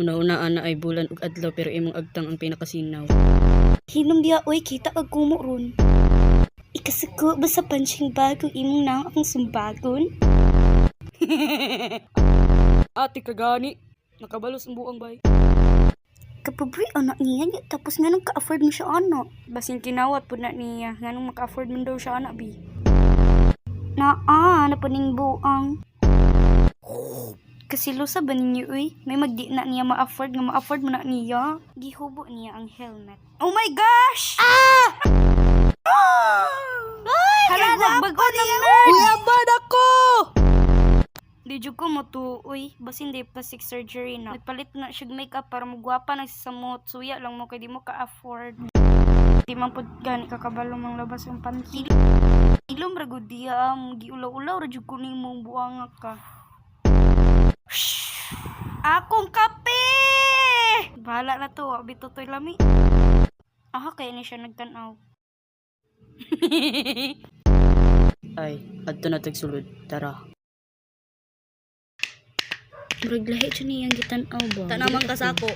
Una-una ana ay bulan ug adlaw pero imong agtang ang pinakasinaw. Hinom diya, oy, kita kag kumo ron. Ikasuko ba sa punching bag kung imong nang akong sumbagon? Ate kagani, nakabalos ang buang bay. Kapobre, anak niya niya. Tapos nga nung ka-afford mo siya, anak. Basin kinawat po na niya. Nga nung maka-afford mo daw siya, anak, bi. Napaning buang. Kasi lusa ba ninyo, uy? May magdi na niya ma-afford nga ma-afford mo na niya. Gihubo niya ang helmet. Oh my gosh! Hala, nagbago na nerd! Kuya bad ako! Di jud ko mo to, uy, basin di plastic surgery na. Nagpalit na siya makeup para magwapa nagsasamot. Suya lang mo kay di mo ka-afford. Di man pud gani kakabalo mang labas ang panty. Ilom ra gud diya, giulaw-ulaw ra jud ko nimo buang ka. Akong kape! Bahala na to, abi totoy lami. Aha, kaya ni siya nagtanaw. Ay, adto na tagsulod. Tara. Murag lahi siya niyang gitanaw ba? Tanaman ka sa ako.